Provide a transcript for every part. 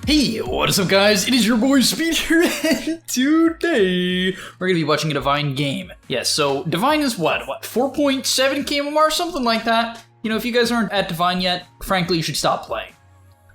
Hey, what is up guys? It is your boy Speed here, and today we're going to be watching a Divine game. Yes, so Divine is what, 4.7 MMR, something like that? You know, if you guys aren't at Divine yet, frankly, you should stop playing.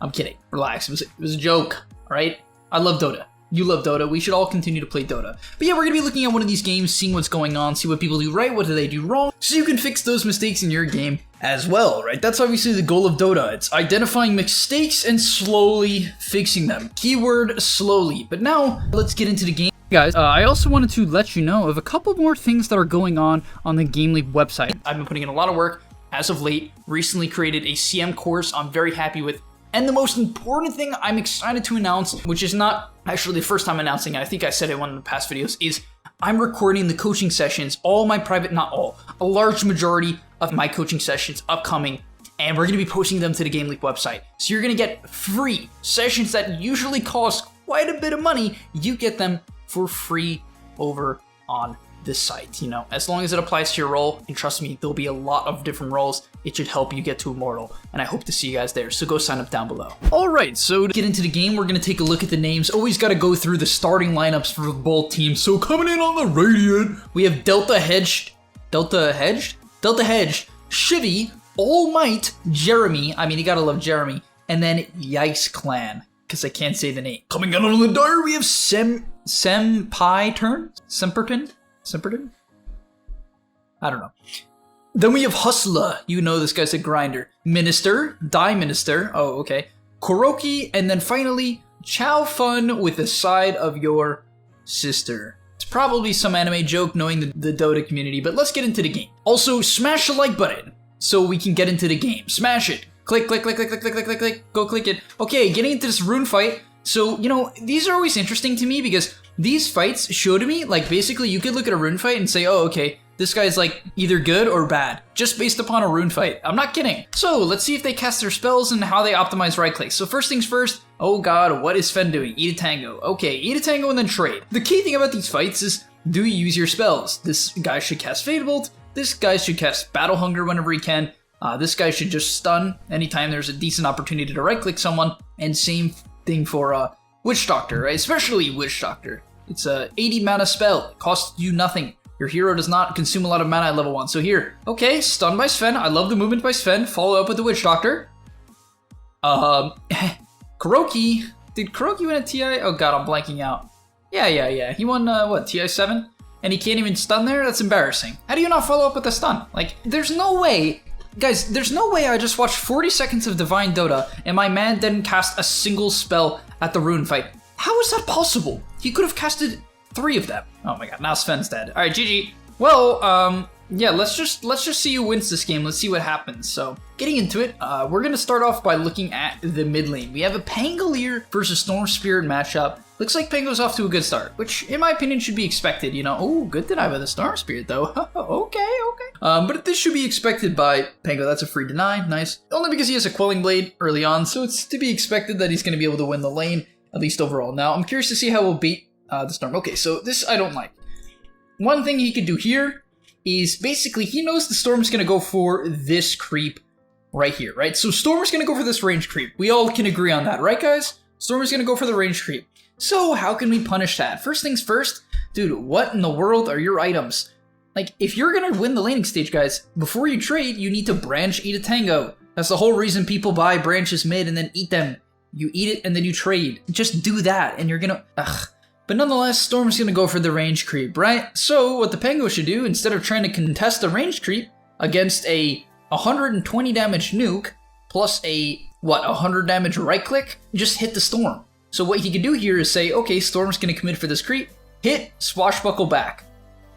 I'm kidding. Relax. It was a joke, alright? I love Dota. You love Dota. We should all continue to play Dota. But yeah, we're going to be looking at one of these games, seeing what's going on, see what people do right, what do they do wrong, so you can fix those mistakes in your game as well, right? That's obviously the goal of Dota. It's identifying mistakes and slowly fixing them. Keyword slowly. But now, let's get into the game. Guys, I also wanted to let you know of a couple more things that are going on the GameLeap website. I've been putting in a lot of work as of late, recently created a CM course I'm very happy with. And the most important thing I'm excited to announce, which is not actually the first time announcing it, I think I said it in one of the past videos, is I'm recording the coaching sessions, all my private, not all, a large majority of my coaching sessions upcoming, and we're going to be posting them to the GameLeap website. So you're going to get free sessions that usually cost quite a bit of money. You get them for free over on this site, you know, as long as it applies to your role, and trust me, there'll be a lot of different roles. It should help you get to Immortal, and I hope to see you guys there, so go sign up down below. Alright, so to get into the game, we're going to take a look at the names. Always got to go through the starting lineups for both teams. So coming in on the Radiant, we have Delta Hedged, Shivy, All Might, Jeremy, I mean, you gotta love Jeremy, and then Yikes Clan, because I can't say the name. Coming in on the Dire, we have Semperton? I don't know. Then we have Hustler. You know this guy's a grinder. Minister. Die Minister. Oh, okay. Kuroki. And then finally, Chow Fun with the side of your sister. It's probably some anime joke knowing the Dota community, but let's get into the game. Also, smash the like button so we can get into the game. Smash it. Click, click, click, click, click, click, click, click, click. Go click it. Okay, getting into this rune fight. So, you know, these are always interesting to me because these fights show to me, like, basically you could look at a rune fight and say, oh, okay, this guy's, like, either good or bad, just based upon a rune fight. I'm not kidding. So, let's see if they cast their spells and how they optimize right click. So, first things first, oh god, what is Sven doing? Eat a tango. Okay, eat a tango and then trade. The key thing about these fights is, do you use your spells? This guy should cast Fade Bolt, this guy should cast Battle Hunger whenever he can, this guy should just stun anytime there's a decent opportunity to right click someone, and same thing for, Witch Doctor, right? Especially Witch Doctor. It's a 80 mana spell. It costs you nothing. Your hero does not consume a lot of mana at level 1. So here, okay, stun by Sven. I love the movement by Sven. Follow up with the Witch Doctor. Kuroki. Did Kuroki win a TI? Oh god, I'm blanking out. Yeah. He won, what, TI 7? And he can't even stun there? That's embarrassing. How do you not follow up with a stun? Like, there's no way. Guys, there's no way I just watched 40 seconds of Divine Dota and my man didn't cast a single spell at the rune fight. How is that possible? He could have casted 3 of them. Oh my god, now Sven's dead. Alright, GG. Well, yeah, let's just see who wins this game. Let's see what happens. So, getting into it, we're gonna start off by looking at the mid lane. We have a Pangolier versus Storm Spirit matchup. Looks like Pango's off to a good start, which in my opinion should be expected, you know. Oh, good deny by the Storm Spirit though. Okay. But this should be expected by Pango. That's a free deny, nice. Only because he has a Quelling Blade early on, so it's to be expected that he's gonna be able to win the lane, at least overall. Now, I'm curious to see how we'll beat the Storm. Okay, so this I don't like. One thing he could do here is basically he knows the Storm's gonna go for this creep right here, right? So Storm's gonna go for this range creep. We all can agree on that, right guys? Storm is gonna go for the range creep. So how can we punish that? First things first, dude, what in the world are your items? Like, if you're gonna win the laning stage, guys, before you trade, you need to branch, eat a tango. That's the whole reason people buy branches mid and then eat them. You eat it and then you trade. Just do that and you're gonna, ugh. But nonetheless, Storm's gonna go for the range creep, right? So what the Pango should do, instead of trying to contest the range creep against a 120 damage nuke, plus a, what, 100 damage right click, just hit the Storm. So what he could do here is say, okay, Storm's gonna commit for this creep, hit, swashbuckle back,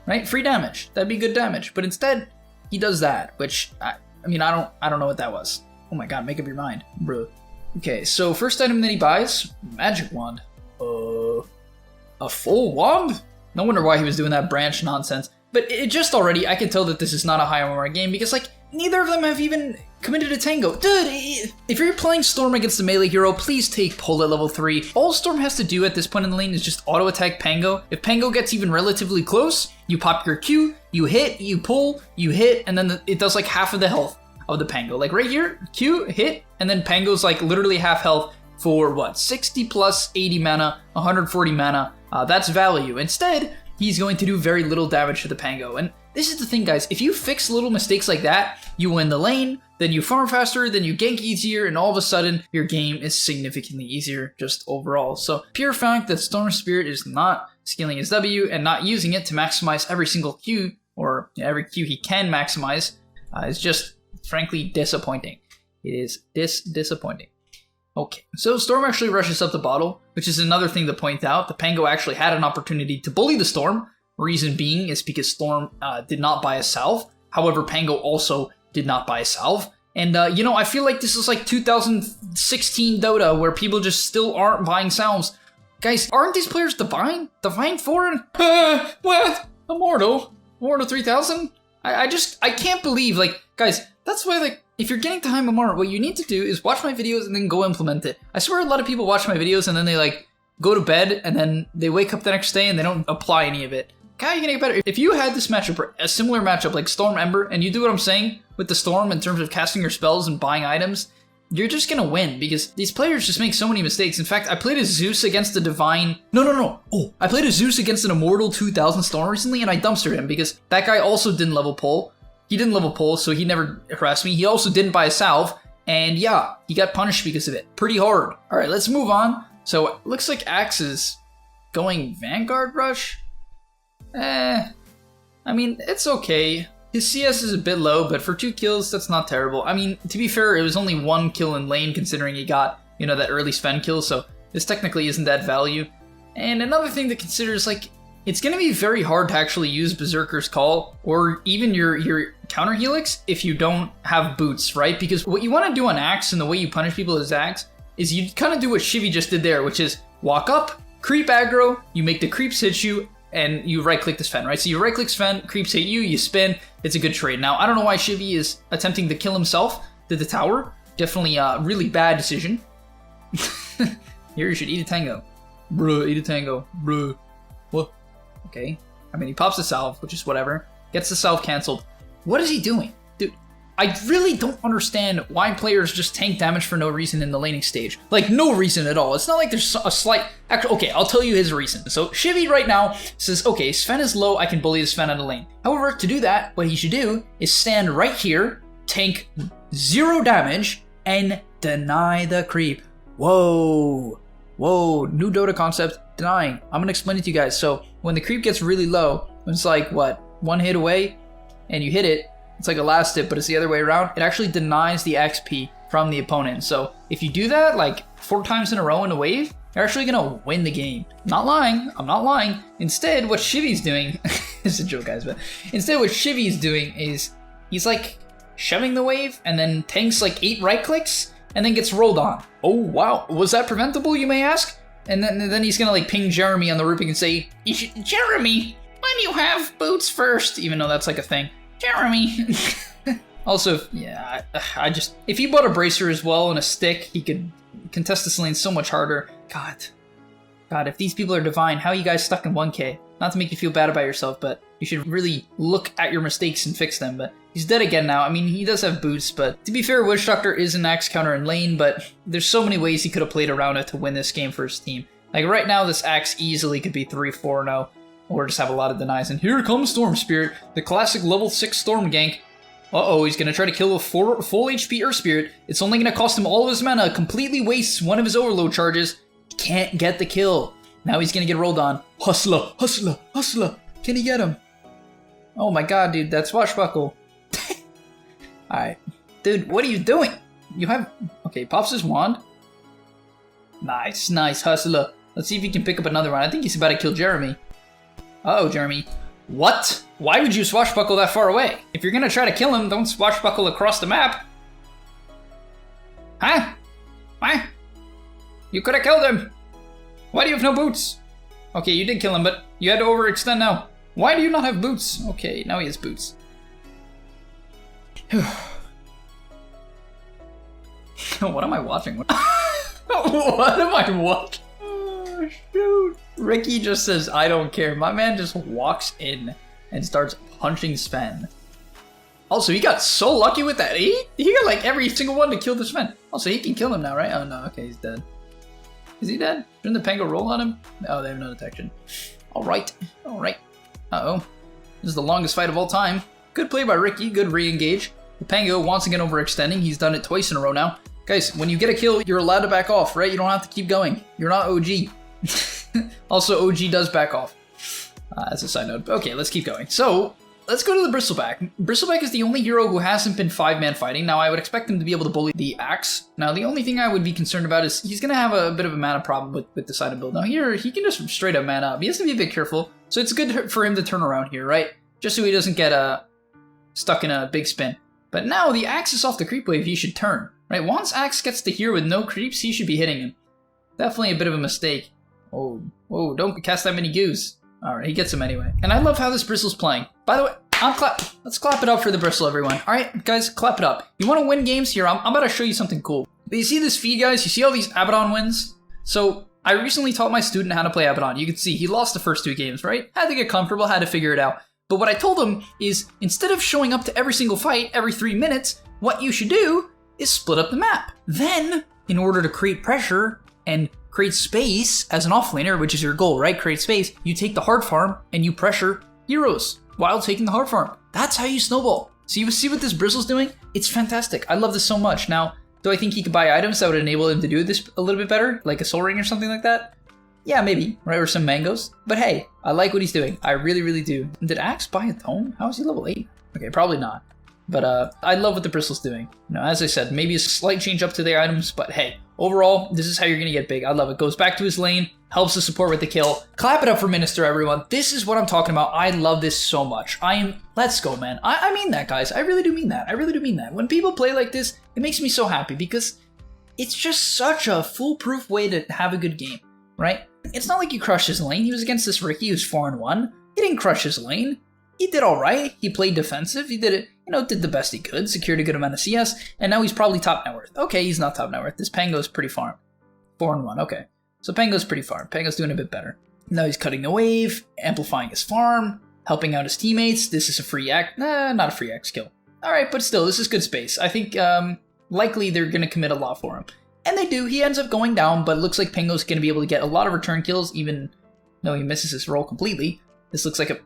right? Free damage, that'd be good damage. But instead, he does that, which, I mean, I don't know what that was. Oh my god, make up your mind, bro. Okay, so first item that he buys, Magic Wand. A full wand? No wonder why he was doing that branch nonsense. But it just already, I can tell that this is not a high MMR game because, like, neither of them have even committed a tango. Dude, if you're playing Storm against the melee hero, please take pull at level 3. All Storm has to do at this point in the lane is just auto-attack Pango. If Pango gets even relatively close, you pop your Q, you hit, you pull, you hit, and then it does like half of the health of the Pango. Like right here, Q, hit, and then Pango's like literally half health. for what, 60 plus 80 mana, 140 mana. That's value. Instead, he's going to do very little damage to the Pango. And this is the thing, guys. If you fix little mistakes like that, you win the lane, then you farm faster, then you gank easier, and all of a sudden, your game is significantly easier just overall. So, pure fact that Storm Spirit is not scaling his W and not using it to maximize every single Q, or every Q he can maximize, is just, frankly, disappointing. It is disappointing. Okay, so Storm actually rushes up the bottle, which is another thing to point out. The Pango actually had an opportunity to bully the Storm. Reason being is because Storm did not buy a salve. However, Pango also did not buy a salve. And, you know, I feel like this is like 2016 Dota, where people just still aren't buying salves. Guys, aren't these players divine? Divine Foreign? What? Immortal? Immortal 3000? I can't believe, like, guys, that's why, like, if you're getting to high MMR, what you need to do is watch my videos and then go implement it. I swear a lot of people watch my videos and then they, like, go to bed and then they wake up the next day and they don't apply any of it. How are you gonna get better? If you had this matchup, or a similar matchup like Storm Ember, and you do what I'm saying with the Storm in terms of casting your spells and buying items, you're just gonna win, because these players just make so many mistakes. In fact, I played a Zeus against a Divine... No. Oh, I played a Zeus against an Immortal 2000 Storm recently, and I dumpstered him, because that guy also didn't level pull. He didn't level pull, so he never harassed me. He also didn't buy a salve, and yeah, he got punished because of it. Pretty hard. Alright, let's move on. So, it looks like Axe is going Vanguard Rush? I mean, it's okay. His CS is a bit low, but for 2 kills, that's not terrible. I mean, to be fair, it was only 1 kill in lane, considering he got, you know, that early Sven kill, so this technically isn't that value. And another thing to consider is, like, it's going to be very hard to actually use Berserker's Call, or even your counter helix, if you don't have boots, right? Because what you want to do on Axe, and the way you punish people as Axe, is you kind of do what Shivy just did there, which is walk up, creep aggro, you make the creeps hit you, and you right-click the Sven, right? So you right-click Sven, creeps hit you, you spin, it's a good trade. Now, I don't know why Shivy is attempting to kill himself to the tower. Definitely a really bad decision. Here, you should eat a tango. Bruh, eat a tango. Bruh. What? Okay. I mean, he pops the salve, which is whatever. Gets the salve cancelled. What is he doing? Dude, I really don't understand why players just tank damage for no reason in the laning stage. Like, no reason at all. It's not like there's a slight... Actually, okay, I'll tell you his reason. So, Shivy right now says, okay, Sven is low, I can bully the Sven out of lane. However, to do that, what he should do is stand right here, tank 0 damage, and deny the creep. Whoa. Whoa, new Dota concept, denying. I'm gonna explain it to you guys. So, when the creep gets really low, it's like, what, 1 hit away, and you hit it, it's like a last hit, but it's the other way around. It actually denies the XP from the opponent. So if you do that like 4 times in a row in a wave, you're actually gonna win the game. Not lying, I'm not lying. Instead, what Shivy's doing, it's a joke guys, but instead what Shivy's doing is he's like shoving the wave and then tanks like 8 right clicks and then gets rolled on. Oh wow, was that preventable, you may ask? And then he's gonna like ping Jeremy on the roofing and say, Jeremy, why do you have boots first? Even though that's like a thing. Jeremy. Also, yeah, I just... If he bought a bracer as well and a stick, he could contest this lane so much harder. God, if these people are divine, how are you guys stuck in 1k? Not to make you feel bad about yourself, but you should really look at your mistakes and fix them. But he's dead again now. I mean, he does have boots, but to be fair, Witch Doctor is an Axe counter in lane, but there's so many ways he could have played around it to win this game for his team. Like right now, this Axe easily could be 3-4-0. Or just have a lot of denies. And here comes Storm Spirit, the classic level 6 Storm gank. Uh-oh, he's gonna try to kill a full HP Earth Spirit. It's only gonna cost him all of his mana, completely wastes one of his overload charges. Can't get the kill. Now he's gonna get rolled on. Hustler, hustler, hustler. Can he get him? Oh my god, dude, that's Swashbuckle. Alright. Dude, what are you doing? You have... Okay, pops his wand. Nice, nice, hustler. Let's see if he can pick up another one. I think he's about to kill Jeremy. Uh-oh, Jeremy. What? Why would you swashbuckle that far away? If you're gonna try to kill him, don't swashbuckle across the map. Huh? What? You could have killed him. Why do you have no boots? Okay, you did kill him, but you had to overextend now. Why do you not have boots? Okay, now he has boots. What am I watching? What am I watching? Oh, shoot. Ricky just says, I don't care. My man just walks in and starts punching Sven. Also, he got so lucky with that. He got like every single one to kill the Sven. Also, he can kill him now, right? Oh no, okay, he's dead. Is he dead? Shouldn't the Pango roll on him? Oh, they have no detection. Alright. Alright. Uh-oh. This is the longest fight of all time. Good play by Ricky. Good re-engage. The Pango once again overextending. He's done it twice in a row now. Guys, when you get a kill, you're allowed to back off, right? You don't have to keep going. You're not OG. Also, OG does back off. As a side note. Okay, let's keep going. So, let's go to the Bristleback. Bristleback is the only hero who hasn't been 5-man fighting. Now, I would expect him to be able to bully the Axe. Now, the only thing I would be concerned about is he's going to have a bit of a mana problem with the side of build. Now, here, he can just straight up mana up. He has to be a bit careful. So, it's good for him to turn around here, right? Just so he doesn't get stuck in a big spin. But now, the Axe is off the creep wave. He should turn, right? Once Axe gets to here with no creeps, he should be hitting him. Definitely a bit of a mistake. Oh, don't cast that many goos. Alright, he gets him anyway. And I love how this Bristle's playing. By the way, let's clap it up for the Bristle, everyone. Alright, guys, clap it up. You want to win games? Here, I'm about to show you something cool. You see this feed, guys? You see all these Abaddon wins? So, I recently taught my student how to play Abaddon. You can see he lost the first 2 games, right? Had to get comfortable, had to figure it out. But what I told him is, instead of showing up to every single fight every 3 minutes, what you should do is split up the map. Then, in order to create pressure and create space as an offlaner, which is your goal, right? Create space. You take the hard farm and you pressure heroes while taking the hard farm. That's how you snowball. So you see what this Bristle's doing? It's fantastic. I love this so much. Now, do I think he could buy items that would enable him to do this a little bit better? Like a soul ring or something like that? Yeah, maybe, right? Or some mangoes. But hey, I like what he's doing. I really, really do. Did Axe buy a tome? How is he level 8? Okay, probably not. But I love what the Bristle's doing. You know, as I said, maybe a slight change up to their items, but hey, overall, this is how you're going to get big. I love it. Goes back to his lane, helps the support with the kill. Clap it up for Minister, everyone. This is what I'm talking about. I love this so much. Let's go, man. I mean that, guys. I really do mean that. I really do mean that. When people play like this, it makes me so happy because it's just such a foolproof way to have a good game, right? It's not like you crushed his lane. He was against this Ricky who's 4-1. He didn't crush his lane. He did all right. He played defensive. He did it, did the best he could, secured a good amount of CS, and now he's probably top net worth. Okay, he's not top net worth. This Pango's pretty farm. 4-1, okay. So Pango's pretty farm. Pango's doing a bit better. Now he's cutting the wave, amplifying his farm, helping out his teammates. This is a free act. Nah, not a free act skill. All right, but still, this is good space. I think likely they're going to commit a lot for him. And they do. He ends up going down, but it looks like Pango's going to be able to get a lot of return kills, even though he misses his roll completely. This looks like a...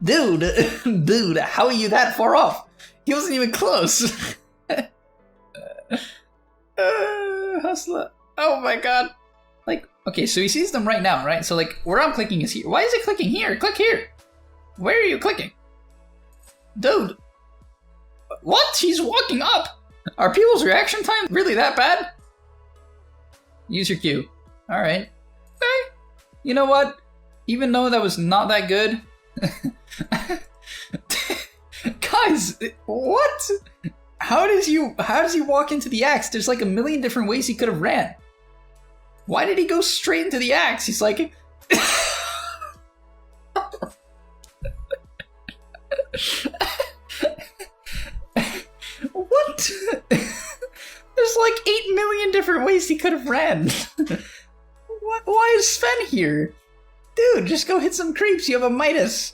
Dude, how are you that far off? He wasn't even close. Hustler. Oh my god. Like, okay, so he sees them right now, right? So like, where I'm clicking is here. Why is it clicking here? Click here. Where are you clicking? Dude. What? He's walking up. Are people's reaction time really that bad? Use your Q. Alright. Okay. You know what? Even though that was not that good. Guys, what? How does he walk into the axe? There's like a million different ways he could have ran. Why did he go straight into the axe? He's like... What? There's like 8 million different ways he could have ran. Why is Sven here? Dude, just go hit some creeps. You have a Midas.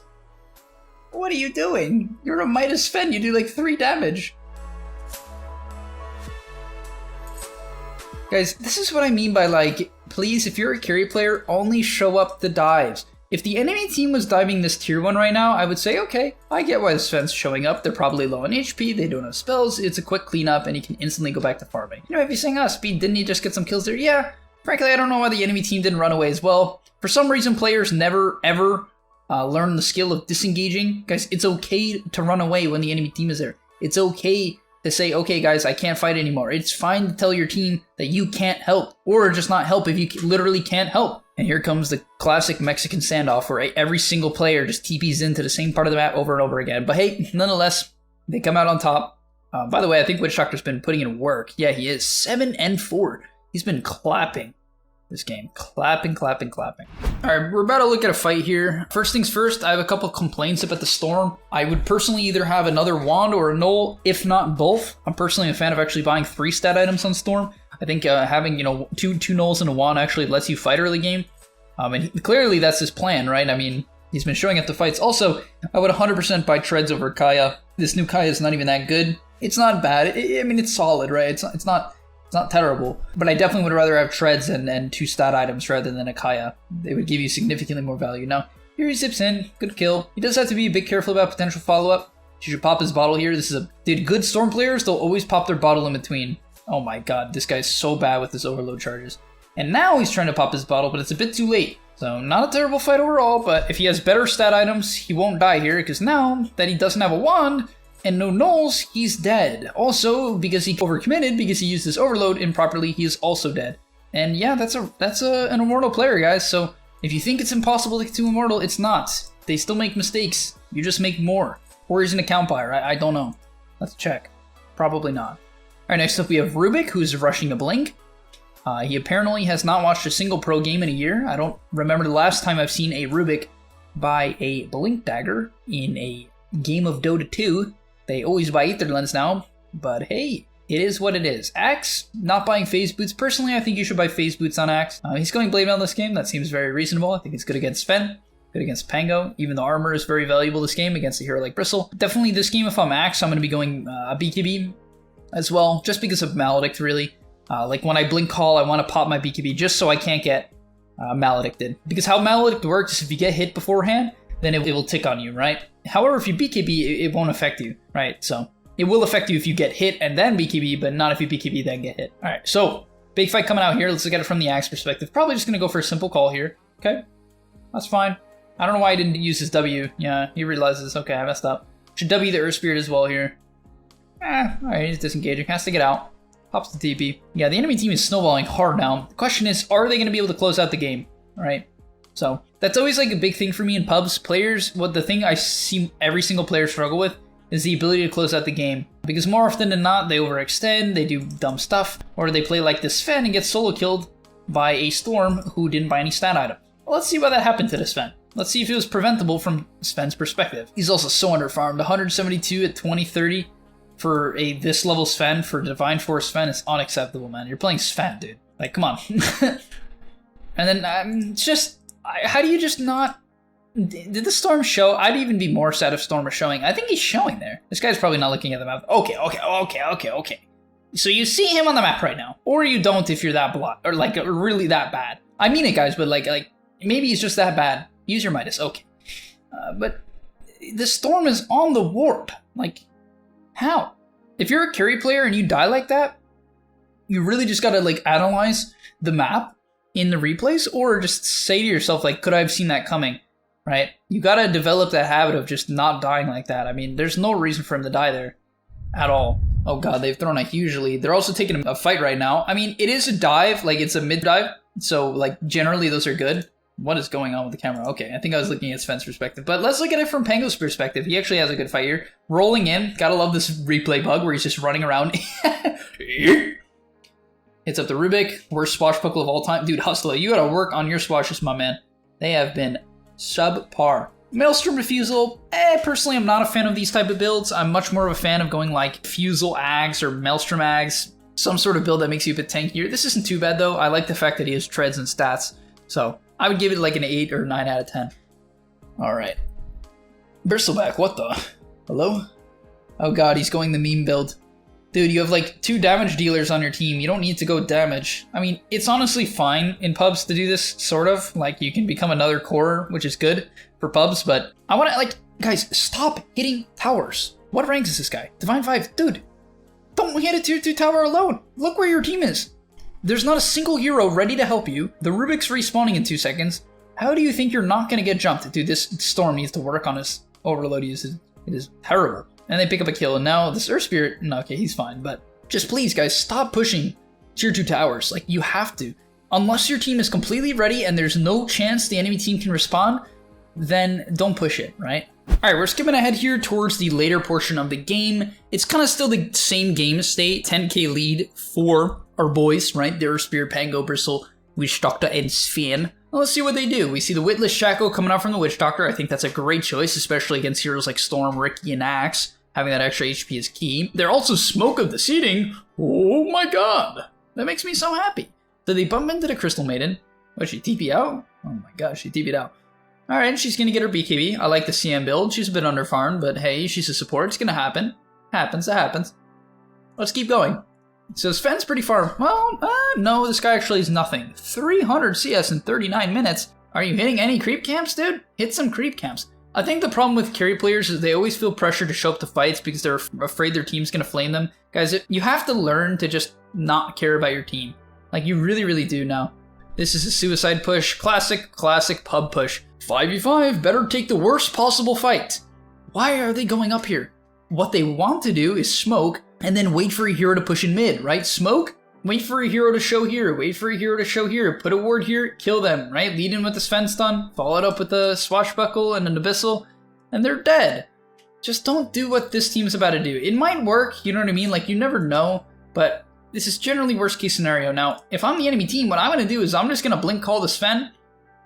What are you doing? You're a Midas Sven. You do like 3 damage. Guys, this is what I mean by like, please, if you're a carry player, only show up the dives. If the enemy team was diving this tier 1 right now, I would say, okay, I get why the Sven's showing up. They're probably low on HP, they don't have spells, it's a quick cleanup, and you can instantly go back to farming. You know, if you're saying, Speed, didn't he just get some kills there? Yeah. Frankly, I don't know why the enemy team didn't run away as well. For some reason, players never, ever learn the skill of disengaging. Guys, it's okay to run away when the enemy team is there. It's okay to say, okay, guys, I can't fight anymore. It's fine to tell your team that you can't help, or just not help if you literally can't help. And here comes the classic Mexican standoff where every single player just TPs into the same part of the map over and over again. But hey, nonetheless, they come out on top. By the way, I think Witch Doctor's been putting in work. Yeah, he is. 7-4. He's been clapping this game. Clapping. All right, we're about to look at a fight here. First things first, I have a couple complaints about the Storm. I would personally either have another wand or a null, if not both. I'm personally a fan of actually buying 3 stat items on Storm. I think having, two nulls and a wand actually lets you fight early game. And clearly that's his plan, right? I mean, he's been showing up the fights. Also, I would 100% buy Treads over Kaya. This new Kaya is not even that good. It's not bad. I mean, it's solid, right? It's not It's not terrible, but I definitely would rather have treads and 2 stat items rather than a Kaya. They would give you significantly more value. Now, here he zips in, good kill. He does have to be a bit careful about potential follow-up. You should pop his bottle here. This is dude, good Storm players, they'll always pop their bottle in between. Oh my god, this guy's so bad with his overload charges. And now he's trying to pop his bottle, but it's a bit too late. So, not a terrible fight overall, but if he has better stat items, he won't die here, because now that he doesn't have a wand, and no nulls, he's dead. Also, because he overcommitted, because he used his overload improperly, he is also dead. And yeah, that's an immortal player, guys. So if you think it's impossible to get to immortal, it's not. They still make mistakes. You just make more. Or he's an account buyer. I don't know. Let's check. Probably not. All right, next up we have Rubik, who's rushing a blink. He apparently has not watched a single pro game in a year. I don't remember the last time I've seen a Rubik buy a blink dagger in a game of Dota 2. They always buy Aether Lens now, but hey, it is what it is. Axe, not buying phase boots. Personally, I think you should buy phase boots on Axe. He's going blade mail this game. That seems very reasonable. I think it's good against Sven, good against Pango. Even the armor is very valuable this game against a hero like Bristle. Definitely this game, if I'm Axe, I'm going to be going a BKB as well, just because of Maledict, really. Like when I blink call, I want to pop my BKB just so I can't get Maledicted. Because how Maledict works is if you get hit beforehand, then it will tick on you, right? However, if you BKB, it won't affect you, right? So it will affect you if you get hit and then BKB, but not if you BKB then get hit. All right, so big fight coming out here. Let's look at it from the Axe perspective. Probably just going to go for a simple call here. Okay, that's fine. I don't know why he didn't use his W. Yeah, he realizes, okay, I messed up. Should W the Earth Spirit as well here. All right, he's disengaging. Has to get out. Pops the TP. Yeah, the enemy team is snowballing hard now. The question is, are they going to be able to close out the game? All right. So that's always like a big thing for me in pubs. Players, the thing I see every single player struggle with is the ability to close out the game. Because more often than not, they overextend, they do dumb stuff, or they play like this Sven and get solo killed by a Storm who didn't buy any stat item. Well, let's see why that happened to this Sven. Let's see if it was preventable from Sven's perspective. He's also so underfarmed. 172 at 2030 for a this level Sven, for Divine Force Sven is unacceptable, man. You're playing Sven, dude. Like, come on. And then it's just... How do you just not... Did the Storm show? I'd even be more sad if Storm was showing. I think he's showing there. This guy's probably not looking at the map. Okay. So you see him on the map right now. Or you don't if you're that blind. Or like really that bad. I mean it, guys, but like maybe he's just that bad. Use your Midas. Okay. But the Storm is on the ward. Like, how? If you're a carry player and you die like that, you really just gotta like analyze the map in the replays, or just say to yourself, like, could I have seen that coming, right? You gotta develop that habit of just not dying like that. I mean, there's no reason for him to die there at all. Oh god, they've thrown a huge lead. They're also taking a fight right now. I mean, it is a dive, like it's a mid dive, so like generally those are good. What is going on with the camera? Okay, I think I was looking at Sven's perspective, but let's look at it from Pango's perspective. He actually has a good fight here. Rolling in, gotta love this replay bug where he's just running around. Hits up the Rubik, worst swashbuckle of all time. Dude, Hustler, you gotta work on your swashes, my man. They have been subpar. Maelstrom Refusal, personally I'm not a fan of these type of builds. I'm much more of a fan of going like Fusel Ags or Maelstrom Ags. Some sort of build that makes you a bit tankier. This isn't too bad though. I like the fact that he has treads and stats. So I would give it like an 8 or 9 out of 10. Alright. Bristleback, what the? Hello? Oh god, he's going the meme build. Dude, you have like 2 damage dealers on your team. You don't need to go damage. I mean, it's honestly fine in pubs to do this, sort of. Like, you can become another core, which is good for pubs, but I want to, like, guys, stop hitting towers. What rank is this guy? Divine 5. Dude, don't hit a tier 2 tower alone. Look where your team is. There's not a single hero ready to help you. The Rubik's respawning in 2 seconds. How do you think you're not going to get jumped? Dude, this Storm needs to work on his overload usage. It is terrible. And they pick up a kill, and now this Earth Spirit, no, okay, he's fine, but just please, guys, stop pushing tier 2 towers. Like, you have to. Unless your team is completely ready and there's no chance the enemy team can respond, then don't push it, right? Alright, we're skipping ahead here towards the later portion of the game. It's kind of still the same game state, 10k lead for our boys, right? The Earth Spirit, Pango, Bristle, Witch Doctor, and Sven. Well, let's see what they do. We see the Witless Shackle coming out from the Witch Doctor. I think that's a great choice, especially against heroes like Storm, Ricky, and Axe. Having that extra HP is key. They're also Smoke of the Seeding. Oh my god. That makes me so happy. Did they bump into the Crystal Maiden? What, she TP out? Oh my gosh, she TP'd out. Alright, she's gonna get her BKB. I like the CM build. She's a bit underfarmed, but hey, she's a support. It's gonna happen. That happens. Let's keep going. So Sven's pretty far. Well, no, this guy actually is nothing. 300 CS in 39 minutes. Are you hitting any creep camps, dude? Hit some creep camps. I think the problem with carry players is they always feel pressure to show up to fights because they're afraid their team's gonna flame them. Guys, you have to learn to just not care about your team. Like, you really, really do now. This is a suicide push. Classic pub push. 5v5, better take the worst possible fight. Why are they going up here? What they want to do is smoke and then wait for a hero to push in mid, right? Smoke, wait for a hero to show here, wait for a hero to show here, put a ward here, kill them, right? Lead in with the Sven stun, follow it up with a swashbuckle and an abyssal, and they're dead. Just don't do what this team's about to do. It might work, you know what I mean? Like, you never know, but this is generally worst case scenario. Now, if I'm the enemy team, what I'm going to do is I'm just going to blink call the Sven,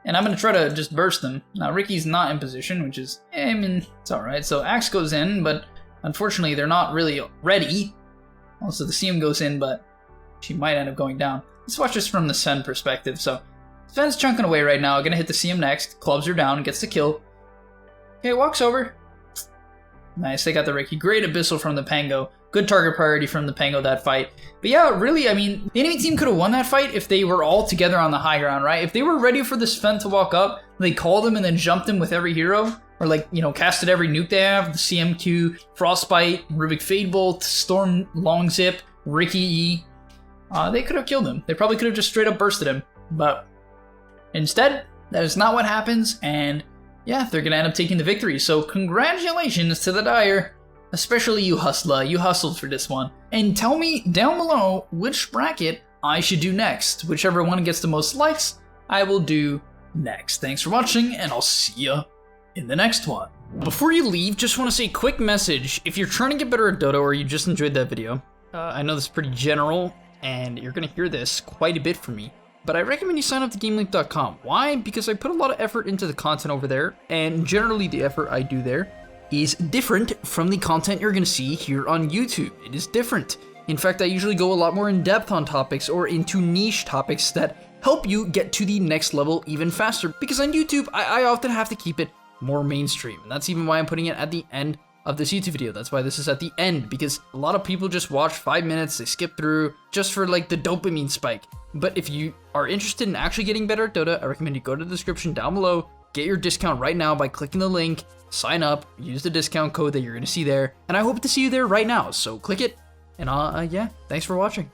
and I'm going to try to just burst them. Now, Ricky's not in position, which is, I mean, it's alright. So Axe goes in, but unfortunately, they're not really ready. Also, the CM goes in, but she might end up going down. Let's watch this from the Sven perspective. So, Sven's chunking away right now. Gonna hit the CM next. Clubs her down, gets the kill. Okay, walks over. Nice, they got the Ricky. Great abyssal from the Pango. Good target priority from the Pango that fight. But yeah, really, I mean, the enemy team could have won that fight if they were all together on the high ground, right? If they were ready for the Sven to walk up, they called him and then jumped him with every hero. Or like, you know, casted every nuke they have, the CMQ, Frostbite, Rubik Fadebolt, Storm Long Zip, Ricky E. They could have killed him. They probably could have just straight up bursted him. But instead, that is not what happens, and yeah, they're gonna end up taking the victory. So congratulations to the Dire, especially you Hustler. You hustled for this one. And tell me down below which bracket I should do next. Whichever one gets the most likes, I will do next. Thanks for watching, and I'll see ya in the next one. Before you leave, just want to say a quick message. If you're trying to get better at Dota or you just enjoyed that video, I know this is pretty general and you're going to hear this quite a bit from me, but I recommend you sign up to GameLeap.com. Why? Because I put a lot of effort into the content over there, and generally the effort I do there is different from the content you're going to see here on YouTube. It is different. In fact, I usually go a lot more in depth on topics or into niche topics that help you get to the next level even faster, because on YouTube, I often have to keep it more mainstream. And that's even why I'm putting it at the end of this YouTube video. That's why this is at the end, because a lot of people just watch 5 minutes, they skip through just for like the dopamine spike. But if you are interested in actually getting better at Dota, I recommend you go to the description down below, get your discount right now by clicking the link, sign up, use the discount code that you're gonna see there, and I hope to see you there right now. So click it, and yeah, thanks for watching.